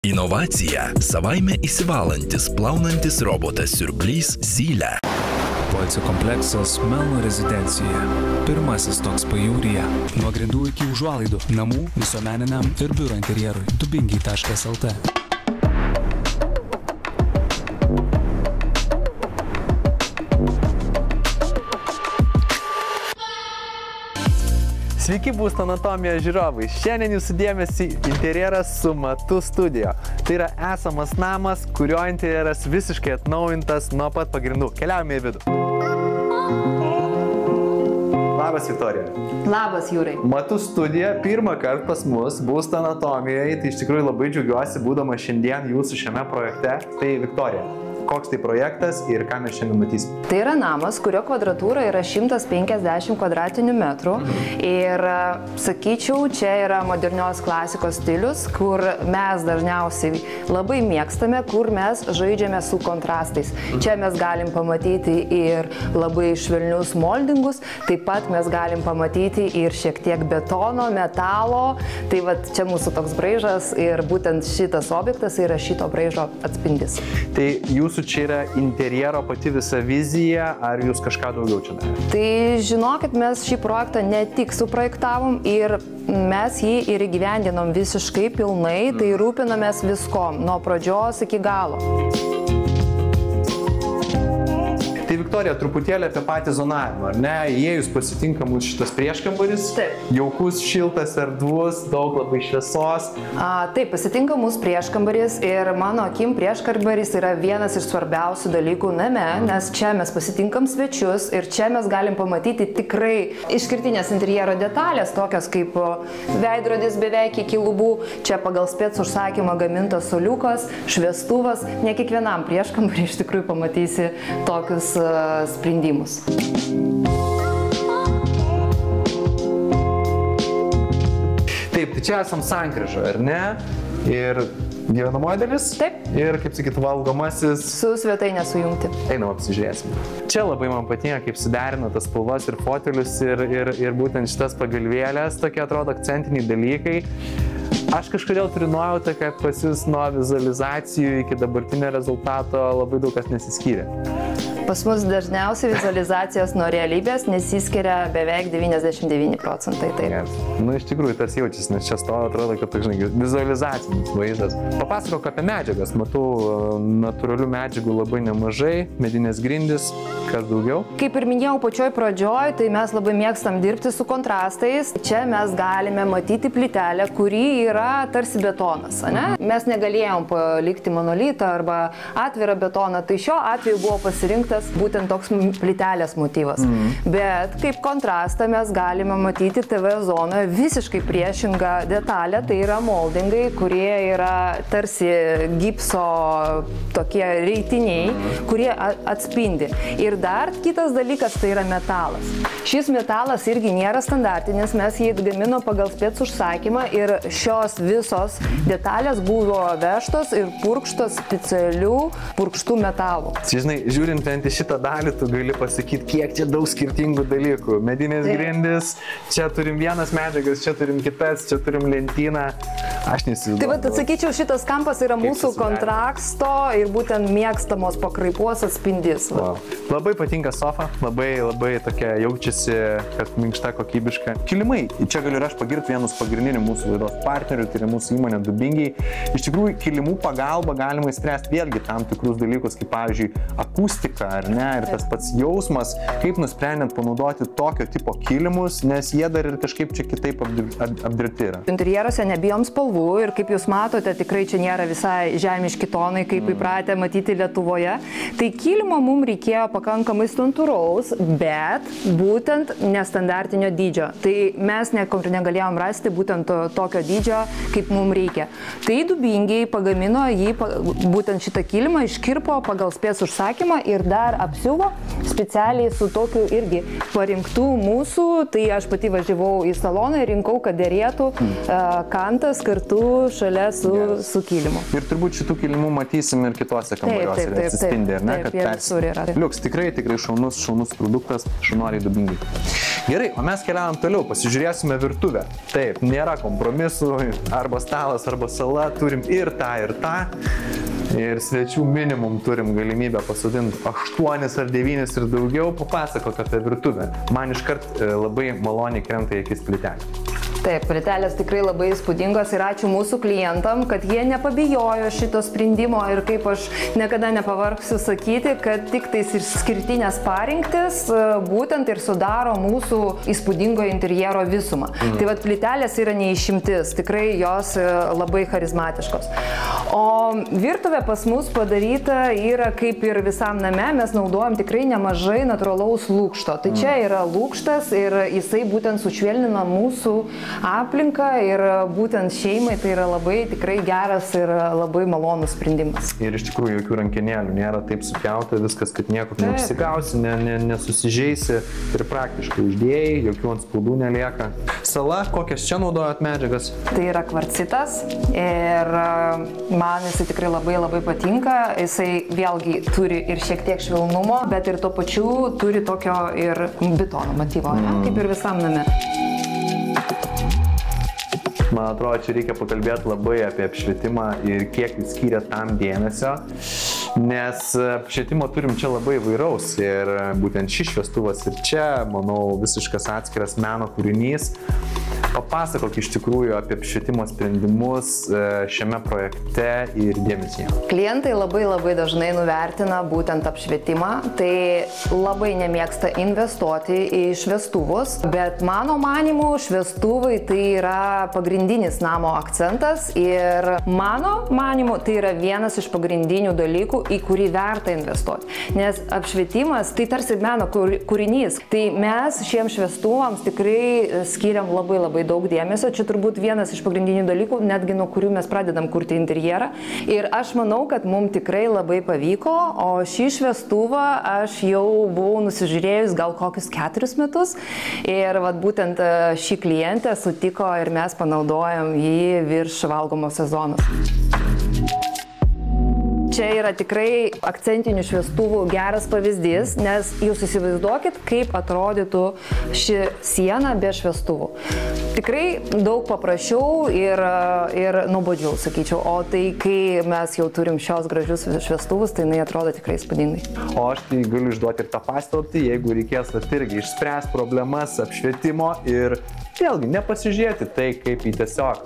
Inovacija – savaime įsivalantis, plaunantis robotas siurblys Zylė. Poilsio kompleksas Melno rezidencija. Pirmasis toks pajūryje. Nuo grindų iki užuolaidų. Namų, visuomeniniam ir biuro interjerui. Dubingiai.lt. Sveiki būsto anatomijos žiūrovai. Šiandien jūsų dėmesį interjeras su Matu Studio. Tai yra esamas namas, kurio interjeras visiškai atnaujintas nuo pat pagrindų. Keliaujame į vidų. Labas, Viktorija. Labas, Jūrai. Matu Studio pirmą kartą pas mus būsto anatomijoje. Tai iš tikrųjų labai džiaugiuosi, būdama šiandien jūsų šiame projekte. Tai Viktorija, koks tai projektas ir ką mes šiandien matysime? Tai yra namas, kurio kvadratūra yra 150 kvadratinių metrų. Ir sakyčiau, čia yra modernios klasikos stilius, kur mes dažniausiai labai mėgstame, kur mes žaidžiame su kontrastais. Čia mes galim pamatyti ir labai švelnius moldingus, taip pat mes galim pamatyti ir šiek tiek betono, metalo. Tai vat čia mūsų toks braižas ir būtent šitas objektas yra šito braižo atspindis. Tai jūsų čia yra interjero pati visa vizija, ar jūs kažką daugiau čia darėte? Tai žinokit, mes šį projektą ne tik suprojektavom ir mes jį ir įgyvendinom visiškai pilnai, tai rūpinamės viskom, nuo pradžios iki galo. Tai Viktorija, truputėlį apie patį zonavimą, ar ne? Įėjus pasitinka mūsų šitas prieškambaris. Taip. Jaukus, šiltas, erdvus, daug labai šviesos. Taip, pasitinka mūsų prieškambaris ir mano akim prieškambaris yra vienas iš svarbiausių dalykų name, nes čia mes pasitinkam svečius ir čia mes galim pamatyti tikrai išskirtinės interjero detalės, tokios kaip veidrodis beveik iki lubų, čia pagal spec užsakymą gamintas suoliukas, šviestuvas. Ne kiekvienam prieškambarį iš tikrųjų pamatysi tokius sprendimus. Taip, tai čia esam sankryžoje, ar ne? Ir gyvenamoji dalis? Taip. Ir, kaip sakyt, valgomasis. Su svetainė sujungti. Einam apsižiūrėsim. Čia labai man patinka, kaip suderina tas spalvas ir fotelius ir būtent šitas pagalvėlės, tokie atrodo akcentiniai dalykai. Aš kažkodėl turiu nuojautą, kad pas jūs nuo vizualizacijų iki dabartinio rezultato labai daug kas nesiskyrė. Pas mus dažniausiai vizualizacijos nuo realybės nesiskiria beveik 99%. Taip. Nu, iš tikrųjų tas jaučiasi, nes čia stovi, atrodo, kad toks, žinai, vizualizacinis vaizdas. Papasakok apie medžiagas. Matau, natūralių medžiagų labai nemažai, medinės grindys, kas daugiau? Kaip ir minėjau pačioj pradžioj, tai mes labai mėgstam dirbti su kontrastais. Čia mes galime matyti plytelę, kuri yra tarsi betonas, ne? Mes negalėjom palikti monolitą arba atvirą betoną, tai šiuo atveju buvo pasirinktas būtent toks plytelės motyvas. Bet kaip kontrastą mes galime matyti TV zonoje visiškai priešingą detalę, tai yra moldingai, kurie yra tarsi gipso tokie reitiniai, kurie atspindi. Ir dar kitas dalykas, tai yra metalas. Šis metalas irgi nėra standartinis, mes jį gamino pagal spec užsakymą ir šios visos detalės buvo vežtos ir purkštos specialių purkštų metalų. Žinai, žiūrint į šitą dalį, tu gali pasakyti, kiek čia daug skirtingų dalykų. Medinės grindis, čia turim vienas medžiagas, čia turim kitas, čia turim lentyną. Aš nesivaizduoju. Tai vat atsakyčiau, šitas kampas yra mūsų kontrasto ir būtent mėgstamos pakraipos atspindys. Wow. Labai patinka sofa, labai tokia jaučiasi, kad minkšta, kokybiška. Kilimai, čia galiu ir aš pagirti vienus pagrindinių mūsų laidos partnerių, tai yra mūsų įmonė Dubingiai. Iš tikrųjų, kilimų pagalba galima įspręsti vėlgi tam tikrus dalykus, kaip pavyzdžiui, akustika, ar ne, ir tas pats jausmas, kaip nusprendėt panaudoti tokio tipo kilimus, nes jie dar ir kažkaip čia kitaip apdirbti yra. Interjeruose nebijom spalvų ir kaip jūs matote, tikrai čia nėra visai žemiški tonai, kaip įpratę matyti Lietuvoje. Tai kilimo mums reikėjo pakankamai santūraus, bet būtent nestandartinio dydžio. Tai mes negalėjom rasti būtent tokio dydžio, kaip mums reikia. Tai Dubingiai pagamino jį, būtent šitą kilimą iškirpo pagal spec užsakymą ir dar dar apsiuvo specialiai su tokiu irgi parinktų mūsų, tai aš pati važiavau į saloną ir rinkau, kad dėrėtų kantas kartu šalia su kilimu. Ir turbūt šitų kilimų matysim ir kitose kambariuose ir atsispindi, ar ne, kad persipildo. Liuks, tikrai šaunus produktas, šaunuoliai Dubingiai. Gerai, o mes keliaujam toliau, pasižiūrėsime virtuvę. Taip, nėra kompromisų, arba stalas, arba sala, turim ir tą. Ir svečių minimum turim galimybę pasodinti 8 ar 9 ir daugiau. Papasakok apie virtuvę. Man iškart labai maloniai krenta į akis plytelė. Taip, plytelės tikrai labai įspūdingos ir ačiū mūsų klientam, kad jie nepabijojo šito sprendimo ir kaip aš niekada nepavargsiu sakyti, kad tik tais išskirtinės parinktis būtent ir sudaro mūsų įspūdingo interjero visumą. Tai vat plytelės yra neišimtis, tikrai jos labai charizmatiškos. O virtuvė pas mus padaryta yra kaip ir visam name, mes naudojam tikrai nemažai natūralaus lūkšto. Tai čia yra lūkštas ir jisai būtent sušvelnina mūsų aplinką ir būtent šeimai tai yra labai tikrai geras ir labai malonus sprendimas. Ir iš tikrųjų jokių rankenėlių nėra taip supjauta, viskas, kad niekur neužsigausi, nesusižeisi ir praktiškai uždėjai, jokių antspaudų nelieka. Sala, kokias čia naudojat medžiagas? Tai yra kvarcitas ir man jisai tikrai labai patinka, jisai vėlgi turi ir šiek tiek švelnumo, bet ir tuo pačiu turi tokio ir betono motyvo, kaip ir visam name. Man atrodo, čia reikia pakalbėti labai apie apšvietimą ir kiek jūs skyrėt tam dėmesio, nes apšvietimo turim čia labai įvairaus ir būtent šis šviestuvas ir čia, manau, visiškas atskiras meno kūrinys. Papasakok iš tikrųjų apie apšvietimo sprendimus šiame projekte ir dėmesį. Klientai labai dažnai nuvertina būtent apšvietimą, tai labai nemėgsta investuoti į šviestuvus, bet mano manimu šviestuvai tai yra pagrindinis namo akcentas ir mano manimu tai yra vienas iš pagrindinių dalykų, į kurį verta investuoti. Nes apšvietimas tai tarsi meno kūrinys, tai mes šiems šviestuvams tikrai skiriam labai daug dėmesio. Čia turbūt vienas iš pagrindinių dalykų, netgi nuo kurių mes pradedam kurti interjerą. Ir aš manau, kad mums tikrai labai pavyko, o šį šviestuvą aš jau buvau nusižiūrėjus gal kokius 4 metus. Ir vat būtent šį klientę sutiko ir mes panaudojam jį virš valgomo sezono. Čia yra tikrai akcentinių šviestuvų geras pavyzdys, nes jūs įsivaizduokit, kaip atrodytų ši siena be šviestuvų. Tikrai daug paprasčiau ir nuobodžiau, sakyčiau, o tai kai mes jau turim šios gražius šviestuvus, tai jinai atrodo tikrai įspūdingai. O aš tai galiu išduoti ir tą paslaptį, jeigu reikės irgi išspręs problemas apšvietimo ir vėlgi nepasižiūrėti tai kaip į tiesiog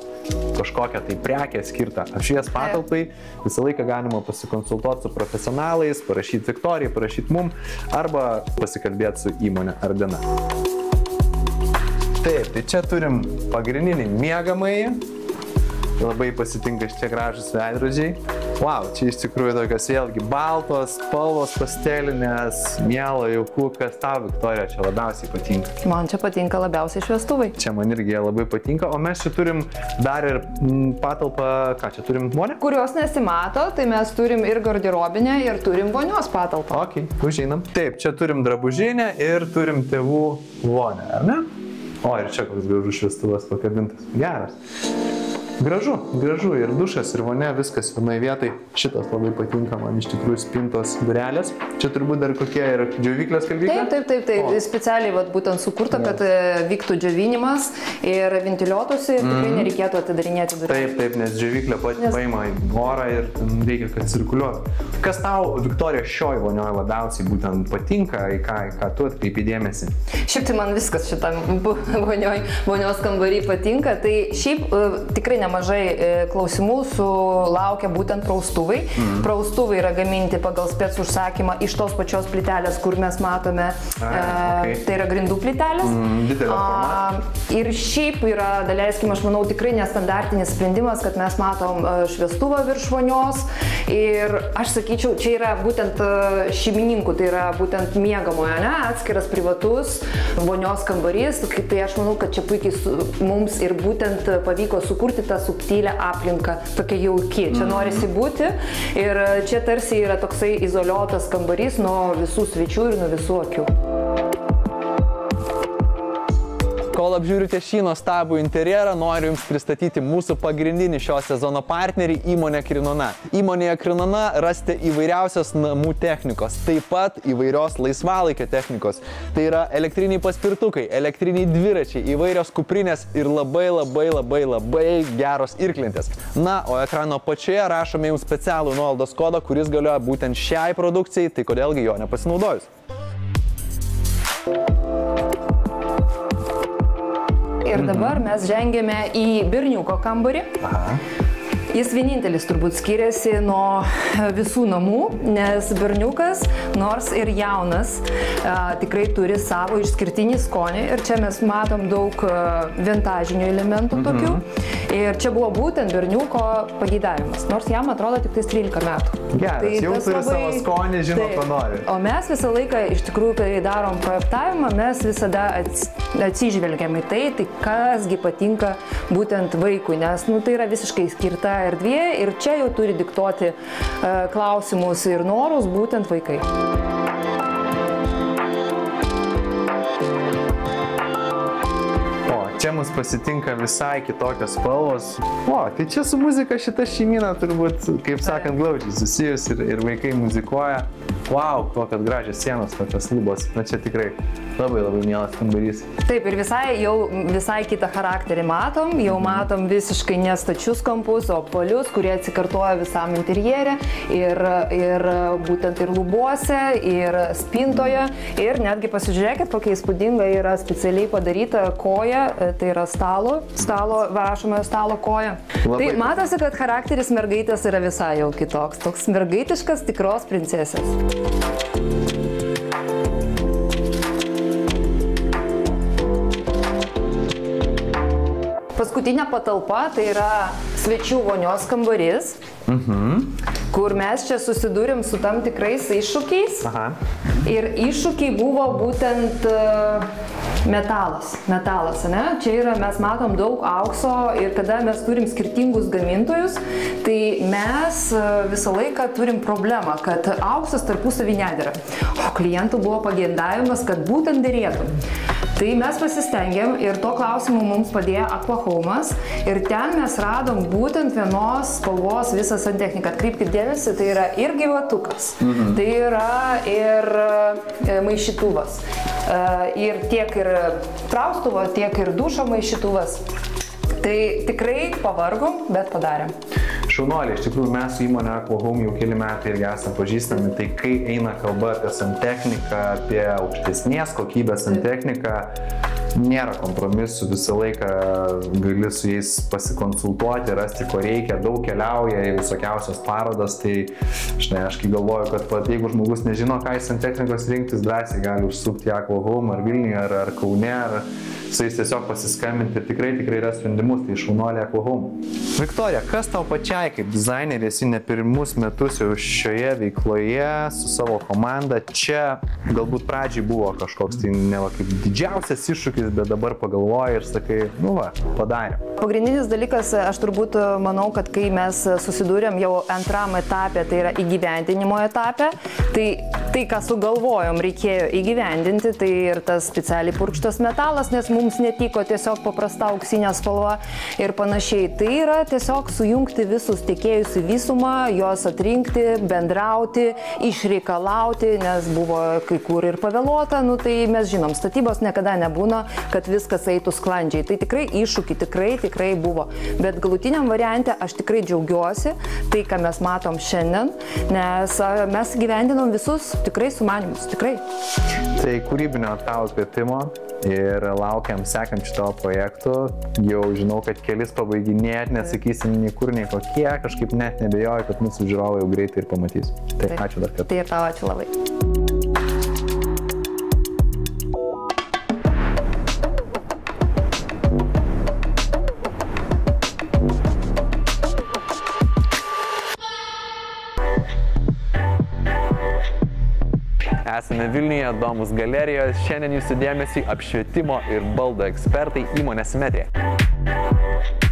kažkokią tai prekę skirtą apšvies patalpai, visą laiką galima pasikonsultuoti su profesionalais, parašyti Viktorijai, parašyti mum arba pasikalbėti su įmonė Ardena. Taip, tai čia turim pagrindinį miegamąjį. Labai pasitinka šitie gražus veidrodžiai. Wow, čia iš tikrųjų tokios vėlgi baltos, spalvos pastelinės, mielo jauku, kas tau, Viktorija, čia labiausiai patinka? Man čia patinka labiausiai šviestuvai. Čia man irgi labai patinka, o mes čia turim dar ir patalpą, ką čia turim, vonę? Kurios nesimato, tai mes turim ir garderobinę, ir turim vonios patalpą. Ok, užeinam. Taip, čia turim drabužinę ir turim tėvų vonę, ar ne? O, ir čia koks gražus šviestuvas pakabintas. Geras. Gražu ir dušas, ir vonia, viskas vienoje vietoj. Šitas labai patinka man iš tikrųjų spintos durelės. Čia turbūt dar kokie ir džiovyklės kalbyklė? Taip. Specialiai vat, būtent sukurta, kad vyktų džiovinimas ir ventiliuotųsi ir tikrai nereikėtų atidarinėti dureles. Taip, nes džiovyklė paima orą ir reikia, kad cirkuliuotų. Kas tau, Viktorija, šioj vonioje labiausiai būtent patinka, į ką tu atkreipi dėmesį? Šiaip tai man viskas šitam vonios kambarį patinka, tai šiaip tikrai nemažai klausimų sulaukia būtent praustuvai. Praustuvai yra gaminti pagal spec užsakymą iš tos pačios plytelės, kur mes matome, tai yra grindų plytelės. Ir šiaip yra, daleiskim, aš manau, tikrai nestandartinis sprendimas, kad mes matom šviestuvą virš vonios ir aš sakyčiau, sakyčiau, čia yra būtent šeimininkų, tai yra būtent miegamojo, ne, atskiras privatus vonios kambarys, tai aš manau, kad čia puikiai mums ir būtent pavyko sukurti tą subtilę aplinką, tokia jauki, čia norisi būti ir čia tarsi yra toksai izoliuotas kambarys nuo visų svečių ir nuo visų akių. Kol apžiūrite šį nuostabų interjerą, noriu Jums pristatyti mūsų pagrindinį šio sezono partnerį įmonę Krinona. Įmonėje Krinona rasite įvairiausios namų technikos, taip pat įvairios laisvalaikio technikos. Tai yra elektriniai paspirtukai, elektriniai dviračiai, įvairios kuprinės ir labai geros irklentės. Na, o ekrano apačioje rašome Jums specialų nuolaidos kodą, kuris galioja būtent šiai produkcijai, tai kodėlgi jo nepasinaudojus. Ir dabar mes žengėme į berniuko kambarį. Jis vienintelis turbūt skiriasi nuo visų namų, nes berniukas, nors ir jaunas, tikrai turi savo išskirtinį skonį. Ir čia mes matom daug vintažinių elementų tokių. Ir čia buvo būtent berniuko pageidavimas, nors jam atrodo tik 13 metų. Geras, tai jau turi savo skonį, žino, ko nori. O mes visą laiką, iš tikrųjų, kai darom projektavimą, mes visada atsižvelgiam į tai, kasgi patinka būtent vaikui, nes tai yra visiškai skirta erdvė ir čia jau turi diktuoti klausimus ir norus būtent vaikai. Čia mus pasitinka visai kitokios spalvos. Tai čia su muzika šita šeimyna turbūt, kaip sakant, glaudžiai susijus ir vaikai muzikuoja. Kokios gražios sienos, tokios lubos. Na čia tikrai labai mielas kambarys. Taip, ir visai kitą charakterį matom. Jau matom visiškai nestačius kampus, o apvalius, kurie atsikartoja visam interjere. Ir būtent ir lubuose, ir spintoje. Ir netgi pasižiūrėkit, kokia įspūdinga yra specialiai padaryta koja. Tai yra rašomojo stalo koja. Tai matosi, kad charakteris mergaitės yra visai jau kitoks. Toks mergaitiškas tikros princesės. Paskutinė patalpa tai yra svečių vonios kambarys, kur mes čia susidūrėm su tam tikrais iššūkiais. Ir iššūkiai buvo būtent metalas, ne? Čia mes matom daug aukso ir kada mes turim skirtingus gamintojus, tai mes visą laiką turim problemą, kad auksas tarpusavy nedera. O klientų buvo pageidavimas, kad būtent derėtų. Tai mes pasistengėm ir to klausimu mums padėjo Aquahomas ir ten mes radom būtent vienos spalvos visą santechniką. Atkreipkite dėmesį, tai yra ir gyvatukas, tai yra ir maišytuvas, ir tiek ir praustuvo, tiek ir dušo maišytuvas. Tai tikrai pavargom, bet padarėm. Šaunuoliai, iš tikrųjų mes su įmonė Aquahome jau keli metai irgi esame pažįstami, tai kai eina kalba apie santechniką, apie aukštesnės kokybės santechniką, nėra kompromisų, visą laiką gali su jais pasikonsultuoti, rasti, ko reikia, daug keliauja į visokiausias parodas, tai aš kai galvoju, kad jeigu žmogus nežino, ką iš santechnikos rinktis, drąsiai gali užsukti į Aquahome ar Vilniuje, ar Kaune, ar su jais tiesiog pasiskambinti ir tikrai yra sprendimus, tai šaunuoliai Aquahome. Viktorija, kas tau pačiai kaip dizainerė, esi ne pirmus metus jau šioje veikloje su savo komanda, čia galbūt pradžiai buvo kažkoks tai neva kaip didžiausias iššūkis, bet dabar pagalvoji ir sakai, padarėm. Pagrindinis dalykas, aš turbūt manau, kad kai mes susidūrėm jau antram etapė, tai yra įgyvendinimo etapė, tai ką sugalvojom, reikėjo įgyvendinti, tai ir tas specialiai purkštas metalas, nes mums netiko tiesiog paprasta auksinė spalva ir panašiai. Tai yra tiesiog sujungti visus tiekėjus į visumą, juos atrinkti, bendrauti, išreikalauti, nes buvo kai kur ir pavėluota, tai mes žinom, statybos niekada nebūna, kad viskas eitų sklandžiai. Tai tikrai iššūkiai, tikrai buvo. Bet galutiniam variante aš tikrai džiaugiuosi, tai ką mes matom šiandien, nes mes gyvendinom visus tikrai sumanymus, tikrai. Tai kūrybinio tavo kvietimo ir laukiam sekančių tavo projektų. Jau žinau, kad kelis pabaiginėt, nesakysim nei kur, nei kokie, kažkaip net nebejoju, kad mūsų žiūrovai jau greitai ir pamatys. Tai ačiū dar kartą. Tai ir tau ačiū labai. Esame Vilniuje, Domus galerijoje. Šiandien jūsų dėmesį apšvietimo ir baldų ekspertai įmonė Simetrija.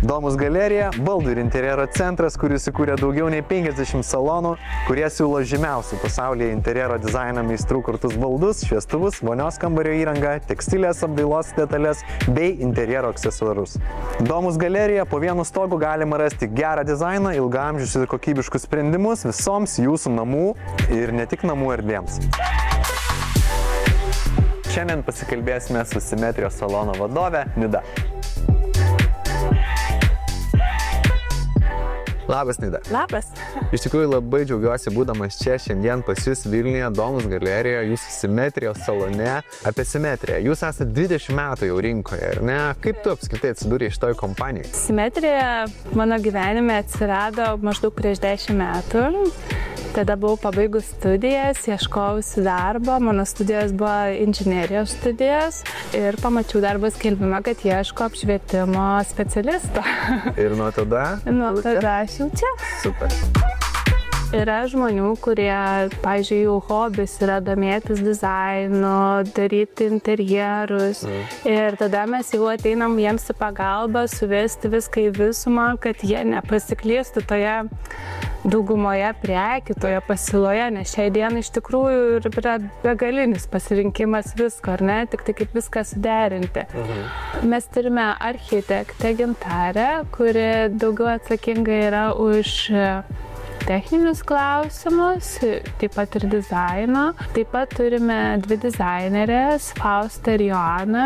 Domus galerija – baldų ir interjero centras, kuris įkūrė daugiau nei 50 salonų, kurie siūlo žymiausių pasaulyje interjero dizaino meistrų kurtus baldus, šviestuvus, vonios kambario įrangą, tekstilės apdailos detalės bei interjero aksesuarus. Domus galerija po vienu stogu galima rasti gerą dizainą, ilgaamžius ir kokybiškus sprendimus visoms jūsų namų ir ne tik namų erdvėms. Šiandien pasikalbėsime su Simetrijos salono vadove Nida. Labas, Nida. Labas. Iš tikrųjų labai džiaugiuosi būdamas čia šiandien pas jūs Vilniuje, Domus galerijoje, jūsų Simetrijos salone. Apie Simetriją. Jūs esate 20 metų jau rinkoje, ar ne? Kaip tu apskritai atsidūrė šitoj kompanijai? Simetrija mano gyvenime atsirado maždaug prieš 10 metų. Tada buvau pabaigus studijas, ieškojausi darbo, mano studijos buvo inžinerijos studijos ir pamačiau darbo skelbimą, kad ieško apšvietimo specialisto. Ir nuo tada? Nuo tada aš jau čia. Super. Yra žmonių, kurie, pavyzdžiui, jų hobis yra domėtis dizainu, daryti interjerus. Ir tada mes jau ateinam jiems į pagalbą, suvesti viską į visumą, kad jie nepasiklystų toje daugumoje prekių, toje pasiūloje, nes šiai dienai iš tikrųjų yra begalinis pasirinkimas visko, ar ne? Tik tai kaip viską suderinti. Mes turime architektę Gintarę, kuri daugiau atsakinga yra už techninius klausimus, taip pat ir dizainą. Taip pat turime 2 dizainerės, Fausta ir Joana.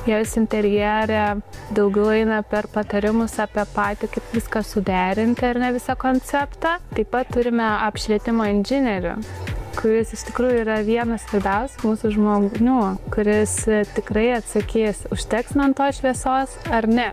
Jos interjere daugiau eina per patarimus apie patį, kaip viską suderinti ir ne visą konceptą. Taip pat turime apšvietimo inžinierių, kuris iš tikrųjų yra vienas svarbiausių mūsų žmonių, kuris tikrai atsakys, užteks man to šviesos ar ne.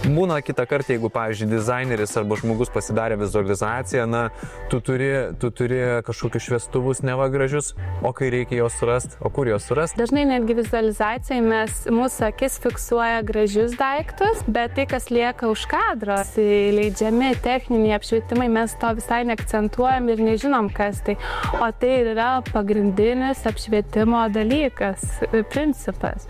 Būna kitą kartą, jeigu, pavyzdžiui, dizaineris arba žmogus pasidarė vizualizaciją, na, tu turi kažkokius šviestuvus neva gražius, o kai reikia juos surasti, o kur juos surasti? Dažnai netgi vizualizacijai mūsų akis fiksuoja gražius daiktus, bet tai, kas lieka už kadro, leidžiami techniniai apšvietimai, mes to visai neakcentuojam ir nežinom, kas tai. O tai yra pagrindinis apšvietimo dalykas, principas.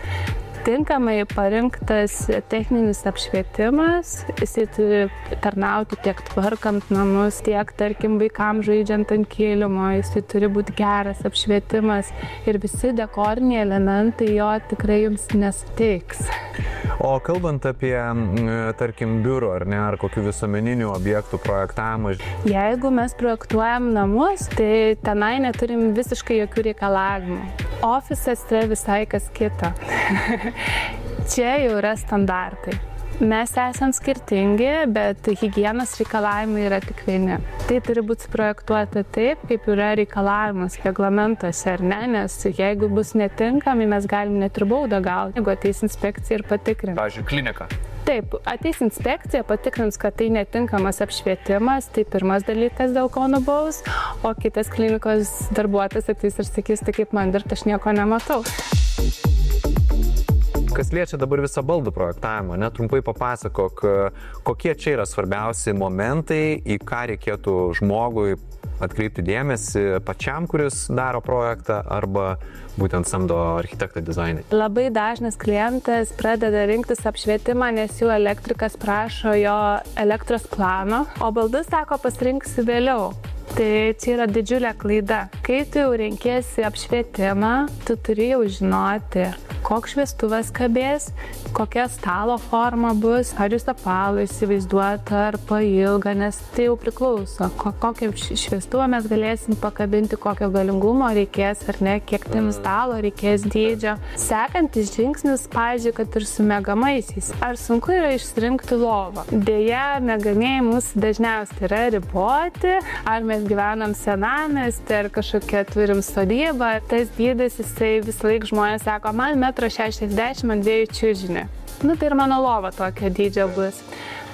Tinkamai parinktas techninis apšvietimas, jisai turi tarnauti tiek tvarkant namus, tiek, tarkim, vaikams žaidžiant ant kilimo, jisai turi būti geras apšvietimas ir visi dekoriniai elementai jo tikrai jums nesuteiks. O kalbant apie, tarkim, biuro ar ne, ar kokių visuomeninių objektų projektavimą? Jeigu mes projektuojam namus, tai tenai neturim visiškai jokių reikalavimų. Ofisas yra visai kas kita. Čia jau yra standartai. Mes esam skirtingi, bet higienos reikalavimai yra tik vieni. Tai turi būti suprojektuota taip, kaip yra reikalavimas reglamentuose, ar ne? Nes jeigu bus netinkami, mes galim net ir baudą gauti, jeigu ateis inspekcija ir patikrins. Pavyzdžiui, klinika. Taip, ateis inspekcija, patikrins, kad tai netinkamas apšvietimas, tai pirmas dalykas, dėl ko nubaus, o kitas klinikos darbuotojas ateis ir sakys, tai kaip man dirbti, aš nieko nematau. Kas liečia dabar visą baldų projektavimą, trumpai papasakok, kokie čia yra svarbiausi momentai, į ką reikėtų žmogui atkreipti dėmesį pačiam, kuris daro projektą, arba būtent samdo architektą dizainerį. Labai dažnas klientas pradeda rinktis apšvietimą, nes jų elektrikas prašo jo elektros plano, o baldus, sako, pasirinksi vėliau. Tai čia yra didžiulė klaida. Kai tu jau renkiesi apšvietimą, tu turi jau žinoti, koks šviestuvas kabės, kokia stalo forma bus, ar jūs apvalų įsivaizduoti, ar pailgą, nes tai jau priklauso, kokio šviestuvą mes galėsim pakabinti, kokio galingumo reikės, ar ne, kiek tim stalo reikės dydžio. Sekantis žingsnis, pavyzdžiui, kad ir su miegamaisiais. Ar sunku yra išsirinkti lovą? Deja, miegamieji mūsų dažniausiai yra riboti, ar mes gyvenam senamiestį, ar kažkokią turim sodybą. Tas dydis, jisai visą laiką žmonės sako, man 1,60 m ant 2 čiužinį. Nu tai ir mano lova tokio dydžio bus.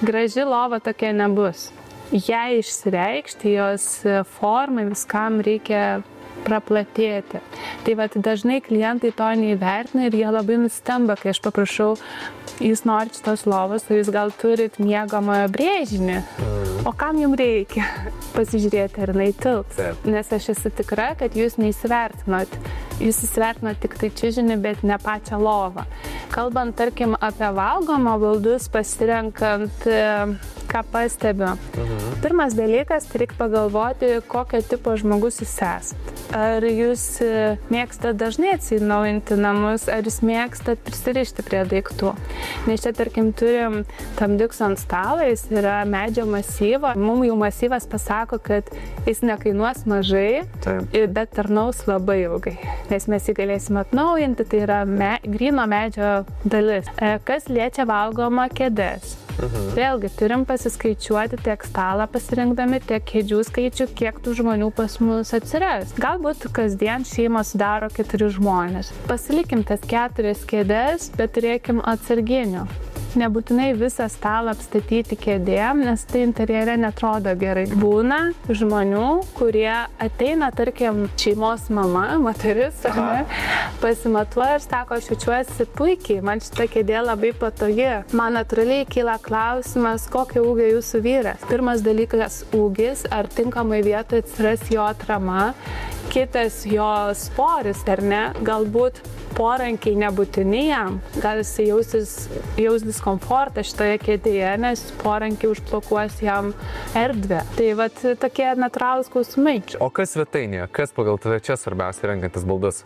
Graži lova tokia nebus. Jei išsireikšti, jos formai viskam reikia praplatėti. Tai vat, dažnai klientai to neįvertina ir jie labai nustemba, kai aš paprašau, jūs norit šitos lovos, o jūs gal turit miegamojo brėžinį. O kam jums reikia? Pasižiūrėti, ar jinai tilps. Nes aš esu tikra, kad jūs neįsivertinot. Jūs įsivertinot tik tai čiužinį, bet ne pačią lovą. Kalbant, tarkim, apie valgomo baldus, pasirenkant, ką pastebiu. Pirmas dalykas, tai reikia pagalvoti, kokio tipo žmogus jūs esat. Ar jūs mėgstat dažnai atsinaujinti namus, ar jūs mėgstat prisirišti prie daiktų. Nes čia, tarkim, turim tam Dixon stalą, jis yra medžio masyvo. Mums jau masyvas pasako, kad jis nekainuos mažai, bet tarnaus labai ilgai. Nes mes jį galėsime atnaujinti, tai yra gryno medžio dalis. Kas liečia valgomą kėdes? Vėlgi, turim pasiskaičiuoti tiek stalą pasirinkdami, tiek kėdžių skaičių, kiek tų žmonių pas mus atsiras. Galbūt kasdien šeimos sudaro 4 žmonės. Pasilikim tas 4 kėdes, bet turėkim atsarginių. Nebūtinai visą stalą apstatyti kėdėm, nes tai interjere netrodo gerai. Būna žmonių, kurie ateina, tarkim, šeimos mama, moteris, pasimatuoja ir sako, aš jaučiuosi puikiai, man šita kėdė labai patogi. Man natūraliai kyla klausimas, kokio ūgio jūsų vyras. Pirmas dalykas - ūgis, ar tinkamai vietoje atsiras jo atrama. Kitas jo svoris, ar ne? Galbūt porankiai nebūtini jam, gal jis jaus diskomfortą šitoje kėdėje, nes porankiai užblokuos jam erdvę. Tai vat tokie natūralūs klausimai. O kas svetainėje? Kas pagal tave čia svarbiausia renkantis baldus?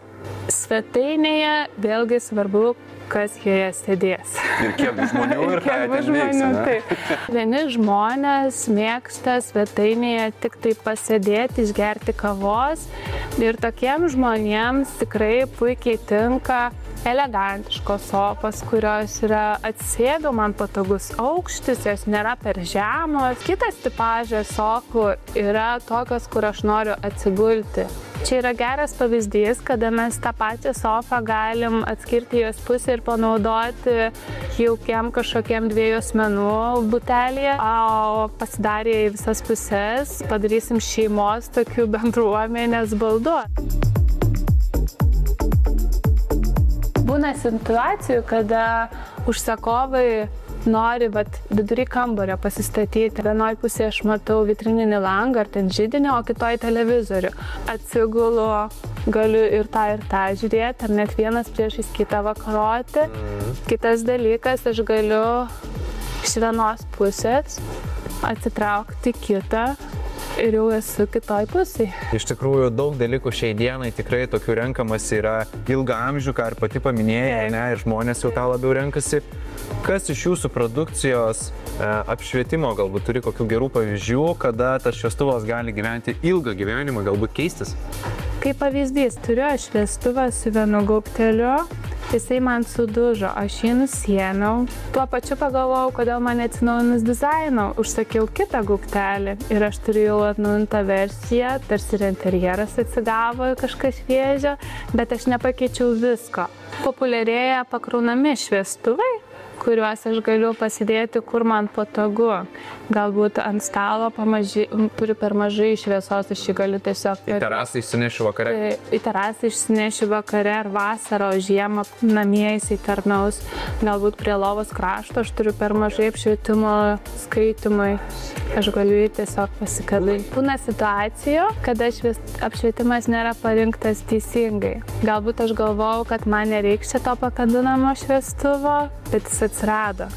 Svetainėje vėlgi svarbu, kas joje sėdės. Ir kiek žmonių ir ką ten veiks. Vieni žmonės mėgsta svetainėje tik tai pasėdėti, išgerti kavos ir tokiems žmonėms tikrai puikiai tinka elegantiškos sofos, kurios yra atsėdo, man patogus aukštis, jos nėra per žemos. Kitas tipažas sofų yra tokios, kur aš noriu atsigulti. Čia yra geras pavyzdys, kada mes tą pačią sofą galim atskirti jos pusę ir panaudoti jaukiam kažkokiam 2 asmenų butelėje, o pasidarę į visas pusės padarysim šeimos tokių bendruomenės baldu. Būna situacijų, kada užsakovai nori vidury kambario pasistatyti. Vienoj pusėje aš matau vitrininį langą ar ten židinį, o kitoj televizorių. Atsigulu, galiu ir tą žiūrėti, ar net vienas priešais kitą vakaroti. Kitas dalykas, aš galiu iš vienos pusės atsitraukti kitą ir jau esu kitoj pusėje. Iš tikrųjų, daug dalykų šiai dienai tikrai tokių renkamas yra ilgaamžių, ką ir pati paminėjai, ne, ir žmonės jau tą labiau renkasi. Kas iš jūsų produkcijos apšvietimo galbūt turi kokių gerų pavyzdžių, kada tas šviestuvas gali gyventi ilgą gyvenimą, galbūt keistis? Kaip pavyzdys, turiu aš šviestuvą su vienu gaubteliu, jisai man sudužo, aš jį nusiėmiau. Tuo pačiu pagalvojau, kodėl man atsinaujinus dizaino, užsakiau kitą gaubtelį ir aš turėjau atnaujintą versiją, tarsi ir interjeras atsigavo kažkas šviežio, bet aš nepakeičiau visko. Populiarėja pakraunami šviestuvai, kuriuos aš galiu pasidėti, kur man patogu. Galbūt ant stalo turiu per mažai šviesos, aš jį galiu tiesiog... Į terasą išsinešiu vakare? Į terasą išsinešiu vakare ar vasarą, o žiemą namie jisai tarnaus. Galbūt prie lovos krašto aš turiu per mažai apšvietimo skaitimui. Aš galiu jį tiesiog pasikabinti. Būna situacijų, kada apšvietimas nėra parinktas teisingai. Galbūt aš galvojau, kad man nereiks šito pakabinamo šviestuvo, bet jis atsirado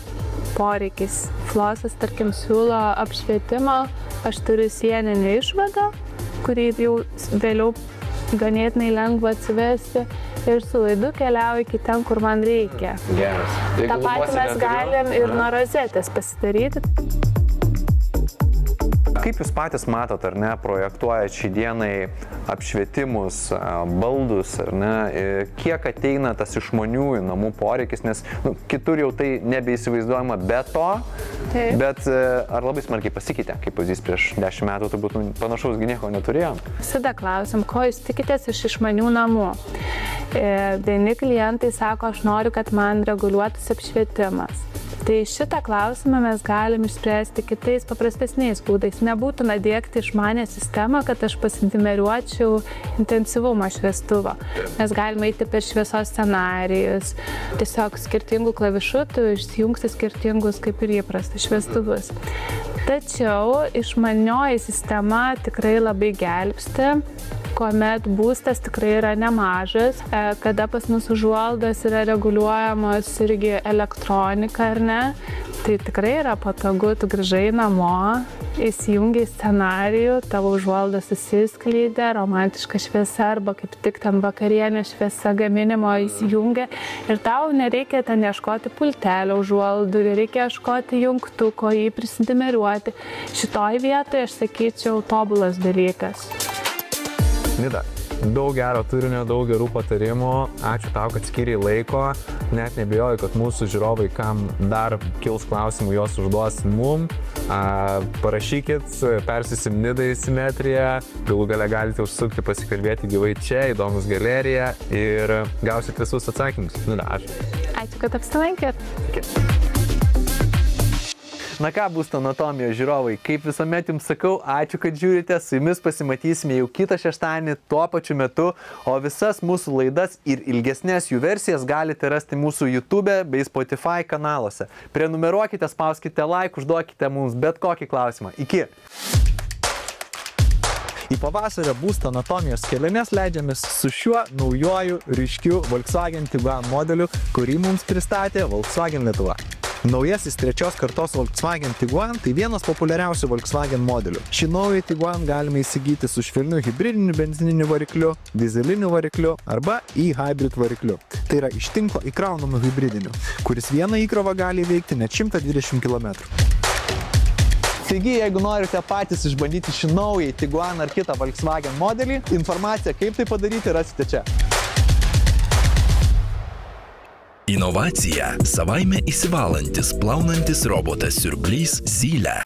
poreikis. Flosas, tarkim, siūlo apšvietimą, aš turiu sieninį išvadą, kurį jau vėliau ganėtinai lengva atsivesti ir su laidu keliauju iki ten, kur man reikia. Geras. Ta patį mes galim ir nuo rozetės pasidaryti. Kaip jūs patys matot, ar ne, projektuojat šį dienai apšvietimus, baldus, ar ne, kiek ateina tas išmaniųjų namų poreikis, nes kitur jau tai nebeįsivaizduojama be to, bet ar labai smarkiai pasikeitė, kaip pavyzdys prieš 10 metų turbūt panašaus nieko neturėjom? Visada klausim, ko jūs tikitės iš išmanių namų. Vieni klientai sako, aš noriu, kad man reguliuotųsi apšvietimas. Tai šitą klausimą mes galim išspręsti kitais paprastesniais būdais. Nebūtina dėkti išmanę sistemą, kad aš pasidimeriuočiau intensyvumą šviestuvo. Mes galime eiti per šviesos scenarijus, tiesiog skirtingų klavišutų išsijungti skirtingus kaip ir įprasta šviestuvus. Tačiau išmanioji sistema tikrai labai gelbsti, kuomet būstas tikrai yra nemažas, kada pas mus užuolaidos yra reguliuojamos irgi elektronika, ar ne, tai tikrai yra patogu, tu grįžai namo, įsijungiai scenarijų, tavo užuolaidos susiskleidė, romantiška šviesa arba kaip tik ten vakarienė šviesa gaminimo įsijungia ir tau nereikia ten ieškoti pultelio užuolaidų, reikia ieškoti jungtuko, jį prisidimeriuoti. Šitoj vietoje aš sakyčiau tobulas dalykas. Nida, daug gero turinio, daug gerų patarimų. Ačiū tau, kad skiriai laiko. Net nebijoju, kad mūsų žiūrovai, kam dar kils klausimų, jos užduos mum. Parašykit, persisim Nidai simetriją. Galų gale galite užsukti, pasikalbėti gyvai čia, įdomus galerija ir gausit visus atsakymus. Nida, ačiū. Ačiū, kad apsilankėt. Na ką, Būsto anatomijos žiūrovai, kaip visuomet jums sakau, ačiū, kad žiūrite, su jumis pasimatysime jau kitą šeštadienį tuo pačiu metu, o visas mūsų laidas ir ilgesnės jų versijas galite rasti mūsų YouTube bei Spotify kanaluose. Prenumeruokite, spauskite like, užduokite mums bet kokį klausimą. Iki! Į pavasario Būsto anatomijos keliones leidžiamės su šiuo naujoju ryškiu Volkswagen Tiguan modeliu, kurį mums pristatė Volkswagen Lietuva. Naujasis trečios kartos Volkswagen Tiguan tai vienas populiariausių Volkswagen modelių. Šį naują Tiguan galime įsigyti su švelniu hibridiniu benzininiu varikliu, dizeliniu varikliu arba e-hybrid varikliu. Tai yra iš tinklo įkraunamu hibridiniu, kuris vieną įkrovą gali įveikti net 120 km. Taigi, jeigu norite patys išbandyti šį naują Tiguan ar kitą Volkswagen modelį, informaciją, kaip tai padaryti, rasite čia. Inovacija – savaime įsivalantis, plaunantis robotas siurblys Zylė.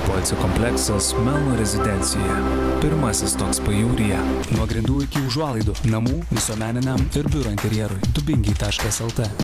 Poilsio kompleksas Melno rezidencija. Pirmasis toks pajūryje. Nuo grindų iki užuolaidų. Namų, visuomeniniam ir biuro interjerui. Dubingiai.lt